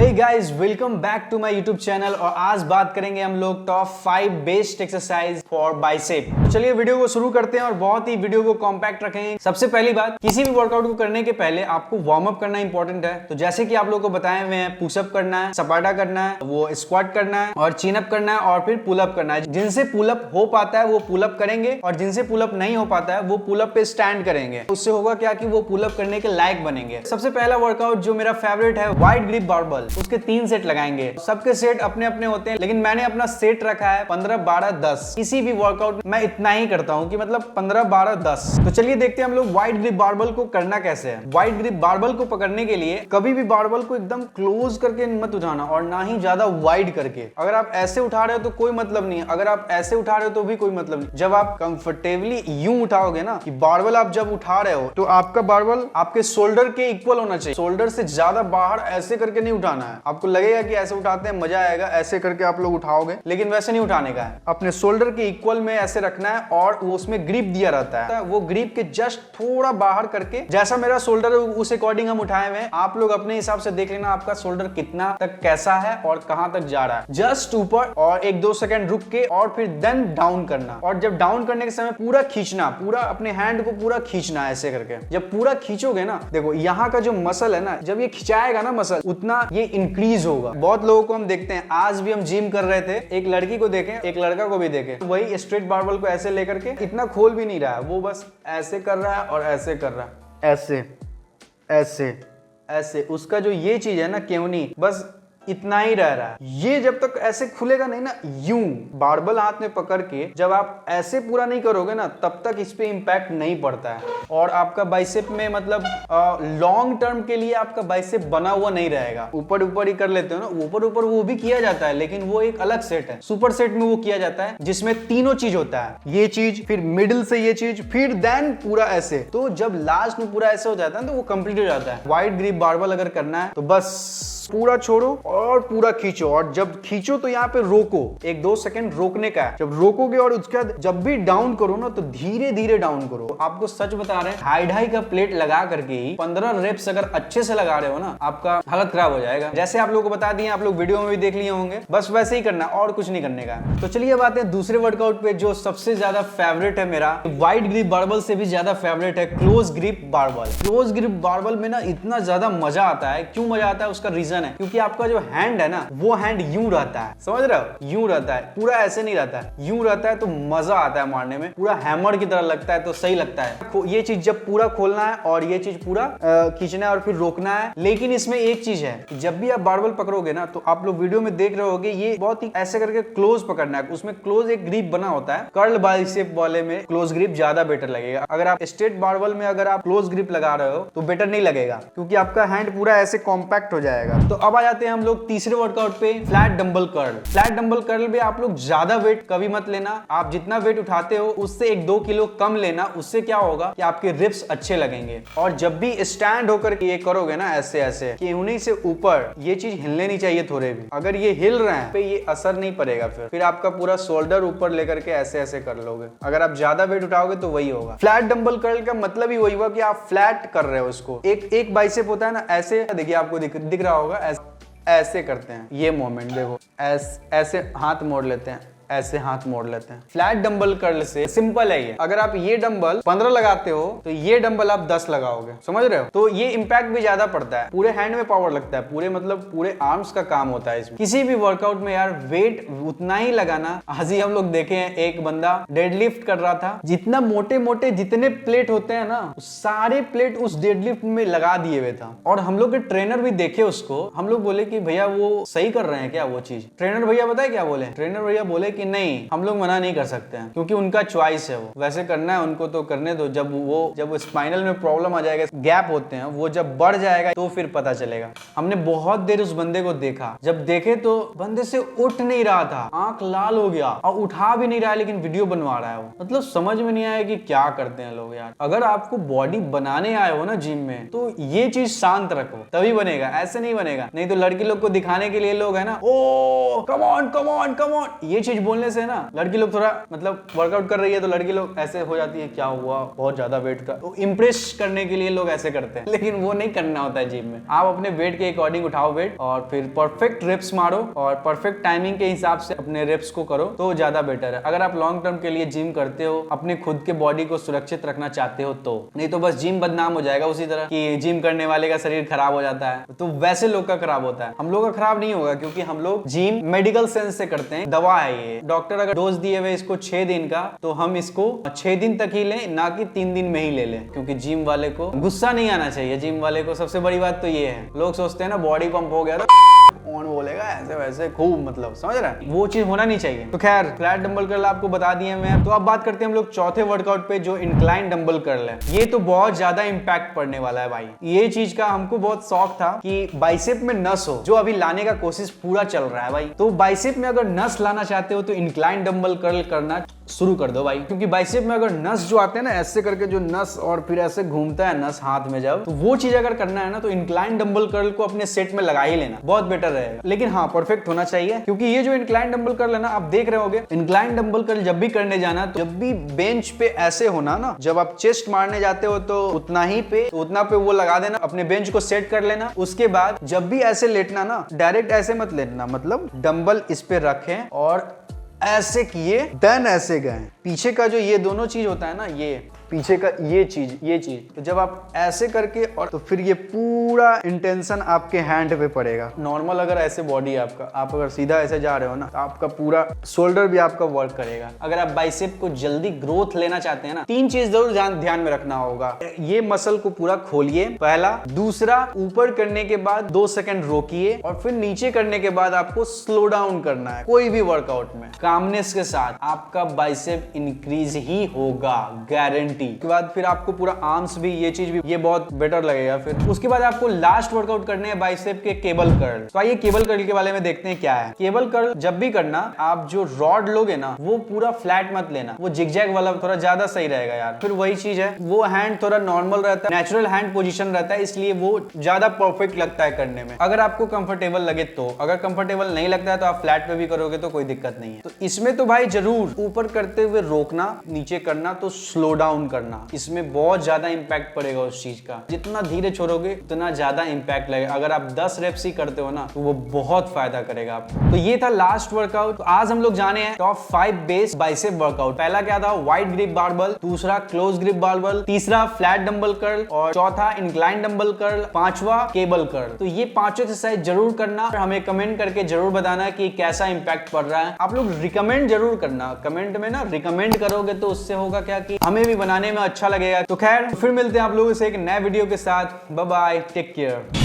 Hey guys, welcome back to my YouTube channel. और आज बात करेंगे हम लोग top 5 best exercise for bicep. चलिए वीडियो को शुरू करते हैं और बहुत ही वीडियो को कॉम्पैक्ट रखेंगे। सबसे पहली बात, किसी भी वर्कआउट को करने के पहले आपको वार्म अप करना इंपॉर्टेंट है। तो जैसे कि आप लोगों को बताए हुए हैं, पुशअप करना है, सपाटा करना है, वो स्क्वाट करना है और चिन अप करना है और फिर पुलअप करना है। जिनसे पुलअप हो पाता है वो पुलअप करेंगे और जिनसे पुलअप नहीं हो पाता है वो पुलअप पे स्टैंड करेंगे। उससे होगा क्या कि वो पुलअप करने के लायक बनेंगे। सबसे पहला वर्कआउट जो मेरा फेवरेट है, वाइड ग्रिप बारबल, उसके 3 सेट लगाएंगे। सबके सेट अपने अपने होते हैं, लेकिन मैंने अपना सेट रखा है 15, 12, 10। किसी भी वर्कआउट मैं इतना ही करता हूं कि मतलब 15, 12, 10। तो चलिए देखते हैं हम लोग वाइड ग्रिप बारबल को करना कैसे है। वाइड ग्रिप बारबल को पकड़ने के लिए कभी भी बारबल को एकदम क्लोज करके मत उठाना और ना ही ज्यादा वाइड करके। अगर आप ऐसे उठा रहे हो तो कोई मतलब नहीं है, अगर आप ऐसे उठा रहे हो तो भी कोई मतलब नहीं। जब आप कंफर्टेबली यूं उठाओगे ना, कि बारबल आप जब उठा रहे हो तो आपका बारबल आपके शोल्डर के इक्वल होना चाहिए। शोल्डर से ज्यादा बाहर ऐसे करके नहीं उठाना है। आपको लगेगा कि ऐसे उठाते हैं मजा आएगा, ऐसे करके आप लोग उठाओगे, लेकिन वैसे नहीं उठाने का है। अपने शोल्डर के इक्वल में ऐसे रखना है और उसमें ग्रिप दिया रहता है। वो ग्रिप के जस्ट थोड़ा बाहर करके, जैसा मेरा शोल्डर है उस अकॉर्डिंग हम उठाए हुए हैं। आप लोग अपने हिसाब से देख लेना आपका शोल्डर कितना तक कैसा है और कहां तक जा रहा है। जस्ट ऊपर और 1-2 सेकंड रुक के और फिर देन डाउन करना। और जब डाउन करने के समय पूरा खींचना, पूरा अपने हैंड को पूरा खींचना ऐसे करके। जब पूरा खींचोगे ना, देखो यहाँ का जो मसल है ना, जब ये खिंचाएगा ना मसल, उतना ये इंक्रीज होगा। बहुत लोगों को हम देखते हैं, आज भी हम जिम कर रहे थे, एक लड़की को देखें, एक लड़का को भी देखें, वही स्ट्रेट बारबल को ऐसे लेकर के इतना खोल भी नहीं रहा है, वो बस ऐसे कर रहा है और ऐसे कर रहा है, ऐसे ऐसे ऐसे। उसका जो ये चीज है ना, केवनी, बस इतना ही रह रहा है। ये जब तक ऐसे खुलेगा नहीं ना, यूं बारबल हाथ में पकड़ के जब आप ऐसे पूरा नहीं करोगे ना, तब तक इस पे इंपैक्ट नहीं पड़ता है और आपका बाइसेप में मतलब लॉन्ग टर्म के लिए आपका बाइसेप बना हुआ नहीं रहेगा। ऊपर ऊपर ही कर लेते हो ना, ऊपर ऊपर वो भी किया जाता है, लेकिन वो एक अलग सेट है। सुपर सेट में वो किया जाता है जिसमें तीनों चीज होता है, ये चीज, फिर मिडिल से ये चीज, फिर देन पूरा ऐसे। तो जब लास्ट में पूरा ऐसे हो जाता है तो वो कंप्लीट हो जाता है। वाइड ग्रिप बारबल अगर करना है तो बस पूरा छोड़ो और पूरा खींचो, और जब खींचो तो यहाँ पे रोको, 1-2 सेकंड रोकने का है। जब रोकोगे और उसके बाद जब भी डाउन करो ना, तो धीरे धीरे डाउन करो। आपको सच बता रहे हैं, 2.5 का प्लेट लगा करके ही 15 रेप्स अगर अच्छे से लगा रहे हो ना, आपका हालत खराब हो जाएगा। जैसे आप लोगों को बता दिए, आप लोग वीडियो में भी देख लिए होंगे, बस वैसे ही करना और कुछ नहीं करने का। तो चलिए अब आते हैं दूसरे वर्कआउट पे, जो सबसे ज्यादा फेवरेट है मेरा। वाइड ग्रिप बारबल से भी ज्यादा फेवरेट है close grip barbell. Close grip barbell में ना इतना ज्यादा मजा आता है। क्यों मजा आता है? उसका रीजन है, क्योंकि आपका जो हैंड है ना, वो हैंड यूं रहता है, समझ रहे हो? यूं रहता है, पूरा ऐसे नहीं रहता है, यूं रहता है। तो मजा आता है मारने में, पूरा हैमर की तरह लगता है, तो सही लगता है। ये चीज जब पूरा खोलना है और ये चीज पूरा खींचना है और फिर रोकना है। लेकिन इसमें एक चीज है, जब भी आप बारबल पकड़ोगे ना, तो आप लोग वीडियो में देख रहे होगे, ये बहुत ही ऐसे करके क्लोज पकड़ना है। उसमें क्लोज एक ग्रिप बना होता है। कर्ल बाइसेप वाले में क्लोज ग्रिप ज्यादा बेटर लगेगा। अगर आप स्ट्रेट बारबल में अगर आप क्लोज ग्रिप लगा रहे हो तो बेटर नहीं लगेगा, क्योंकि आपका हैंड पूरा ऐसे कॉम्पैक्ट हो जाएगा। तो अब जाते हैं हम लोग तीसरे वर्कआउट पे, flat dumbbell curl. Flat dumbbell curl में आप लोग ज्यादा वेट कभी मत लेना। आप जितना वेट उठाते हो उससे 1-2 किलो कम लेना। उससे क्या होगा कि आपके रिप्स अच्छे लगेंगे। और जब भी स्टैंड होकर ये करोगे ना, ऐसे ऐसे कि उन्हीं से ऊपर ये चीज हिलने नहीं चाहिए थोड़े भी। अगर ये हिल रहे हैं पे ये असर नहीं पड़ेगा। फिर आपका पूरा शोल्डर ऊपर लेकर के ऐसे ऐसे कर लोगे। अगर आप ज्यादा वेट उठाओगे तो वही होगा। फ्लैट डंबल कर्ल का मतलब ही वही हुआ कि आप फ्लैट कर रहे हो इसको। एक बाइसेप होता है ना, ऐसे देखिए, आपको दिख रहा होगा, ऐसे करते हैं। ये मोमेंट देखो, ऐसे हाथ मोड़ लेते हैं, ऐसे हाथ मोड़ लेते हैं। फ्लैट डंबल कर्ल से सिंपल है ये। अगर आप ये डंबल 15 लगाते हो तो ये डंबल आप 10 लगाओगे, समझ रहे हो? तो ये इंपैक्ट भी ज्यादा पड़ता है, पूरे हैंड में पावर लगता है, पूरे मतलब पूरे आर्म्स का काम होता है इसमें। किसी भी वर्कआउट में यार वेट उतना ही लगाना। आज ही हम लोग देखे हैं, एक बंदा डेडलिफ्ट कर रहा था, जितना मोटे मोटे जितने प्लेट होते हैं ना, सारे प्लेट उस डेडलिफ्ट में लगा दिए हुए था। और हम लोग के ट्रेनर भी देखे उसको, हम लोग बोले कि भैया वो सही कर रहे हैं क्या वो चीज? ट्रेनर भैया बताए क्या बोले? ट्रेनर भैया बोले कि नहीं, हम लोग मना नहीं कर सकते हैं, क्योंकि उनका चॉइस है, वो वैसे करना है उनको तो करने दो। जब स्पाइनल में प्रॉब्लम आ जाएगा, गैप होते हैं, वो जब बढ़ जाएगा तो फिर पता चलेगा। हमने बहुत देर उस बंदे को देखा, जब देखे तो बंदे से उठ नहीं रहा था, आंख लाल हो गया और उठा भी नहीं रहा है, लेकिन वीडियो बनवा रहा है वो। मतलब समझ में नहीं आया कि क्या करते हैं लोग यार। अगर आपको बॉडी बनाने आए हो ना जिम में, तो ये चीज शांत रखो, तभी बनेगा, ऐसे नहीं बनेगा। नहीं तो लड़की लोग को दिखाने के लिए लोग है ना, oh come on come on come on, ये चीज बोलने से ना लड़की लोग थोड़ा मतलब वर्कआउट कर रही है तो लड़की लोग ऐसे हो जाती है, क्या हुआ बहुत ज्यादा वेट का, तो इम्प्रेस करने के लिए लोग ऐसे करते हैं, लेकिन वो नहीं करना होता है जिम में। आप अपने वेट के अकॉर्डिंग उठाओ वेट और फिर परफेक्ट रेप्स मारो और परफेक्ट टाइमिंग के हिसाब से अपने रेप्स को करो तो ज्यादा बेटर है। अगर आप लॉन्ग टर्म के लिए जिम करते हो, अपने खुद के बॉडी को सुरक्षित रखना चाहते हो तो, नहीं तो बस जिम बदनाम हो जाएगा उसी तरह कि जिम करने वाले का शरीर खराब हो जाता है, तो वैसे लोग का खराब होता है। हम लोग का खराब नहीं होगा क्योंकि हम लोग जिम मेडिकल सेंस से करते हैं, दवा है ये। डॉक्टर अगर डोज दिए हुए इसको 6 दिन का तो हम इसको 6 दिन तक ही लें, ना कि 3 दिन में ही ले लें, क्योंकि जिम वाले को गुस्सा नहीं आना चाहिए। जिम वाले को सबसे बड़ी बात तो ये है, लोग सोचते हैं ना बॉडी पंप हो गया तो कौन बोलेगा ऐसे वैसे खूब, मतलब समझ रहा है, वो चीज होना नहीं चाहिए। तो खैर फ्लैट डंबल कर्ल आपको बता दिए मैं। तो अब बात करते हैं हम लोग चौथे वर्कआउट पे जो इंक्लाइन डंबल कर्ल है। ये तो बहुत ज्यादा इंपैक्ट पड़ने वाला है भाई। ये चीज का हमको बहुत शौक था कि बाइसेप में नस हो, जो अभी लाने का कोशिश पूरा चल रहा है भाई। तो बाइसेप में अगर नस लाना चाहते हो तो इंक्लाइन डंबल कर्ल करना शुरू कर दो भाई, क्योंकि बाइसेप में अगर नस जो आते हैं ना ऐसे करके जो नस और फिर ऐसे घूमता है नस हाथ में, जब तो वो चीज अगर करना है ना तो इंक्लाइन डंबल कर्ल को अपने सेट में लगा ही लेना, बहुत बेटर रहेगा। लेकिन हाँ परफेक्ट होना चाहिए, क्योंकि ये जो इंक्लाइन डंबल कर्ल है ना, आप देख रहे होगे इंक्लाइन डंबल कर्ल जब भी करने जाना, तो जब भी बेंच पे ऐसे होना ना, जब आप चेस्ट मारने जाते हो तो उतना पे वो लगा देना, अपने बेंच को सेट कर लेना। उसके बाद जब भी ऐसे लेटना ना, डायरेक्ट ऐसे मत लेटना, मतलब डंबल इस पे रखें और ऐसे किए देन ऐसे गए। पीछे का जो ये दोनों चीज होता है ना, ये पीछे का ये चीज, तो जब आप ऐसे करके और तो फिर ये पूरा इंटेंशन आपके हैंड पे पड़ेगा। नॉर्मल अगर ऐसे बॉडी है आपका, आप अगर सीधा ऐसे जा रहे हो ना, तो आपका पूरा शोल्डर भी आपका वर्क करेगा। अगर आप बाइसेप को जल्दी ग्रोथ लेना चाहते हैं ना, 3 चीज जरूर ध्यान में रखना होगा। ये मसल को पूरा खोलिए पहला, दूसरा ऊपर करने के बाद 2 सेकंड रोकिए और फिर नीचे करने के बाद आपको स्लो डाउन करना है। कोई भी वर्कआउट में कामनेस के साथ आपका बाइसेप इंक्रीज ही होगा, गारंटी। के बाद फिर आपको पूरा आर्म्स भी, ये चीज भी, ये बहुत बेटर लगेगा। फिर उसके बाद आपको लास्ट वर्कआउट करने हैं बाइसेप के केबल कर्ल। तो आइए केबल कर्ल के बारे में देखते हैं क्या है। केबल कर्ल जब भी करना, आप जो रॉड लोगे ना वो पूरा फ्लैट मत लेना, वो जिगजैग वाला थोड़ा ज्यादा सही रहेगा यार। फिर वही चीज है, वो हैंड थोड़ा नॉर्मल रहता है, नेचुरल हैंड पोजीशन रहता है, इसलिए वो ज्यादा परफेक्ट लगता है करने में, अगर आपको कंफर्टेबल लगे तो। अगर कंफर्टेबल नहीं लगता है तो आप फ्लैट पे भी करोगे तो कोई दिक्कत नहीं है। तो इसमें तो भाई जरूर ऊपर करते हुए रोकना, नीचे करना तो स्लो डाउन करना, इसमें बहुत ज्यादा इंपैक्ट पड़ेगा उस चीज का। जितना धीरे छोड़ोगे उतना ज्यादा इंपैक्ट लगेगा। अगर आप 10 रेप्स ही करते हो ना तो वो बहुत फायदा करेगा आपको। तो ये था लास्ट वर्कआउट। तो आज हम लोग जाने हैं टॉप 5 बेस बाइसेप वर्कआउट। पहला क्या था, वाइड ग्रिप बारबल, दूसरा क्लोज ग्रिप बारबल, तीसरा फ्लैट डंबल कर्ल और चौथा इंक्लाइन डंबल कर्ल, पांचवा केबल कर्ल। तो ये पांचों एक्सरसाइज जरूर करना, हमें कमेंट करके जरूर बताना कि कैसा इंपैक्ट पड़ रहा है। आप लोग रिकमेंड जरूर करना, कमेंट में ना रिकमेंड करोगे तो उससे होगा क्या कि हमें भी बनाने में अच्छा लगेगा। तो खैर फिर मिलते हैं आप लोगों से एक नए वीडियो के साथ। Bye bye, take care.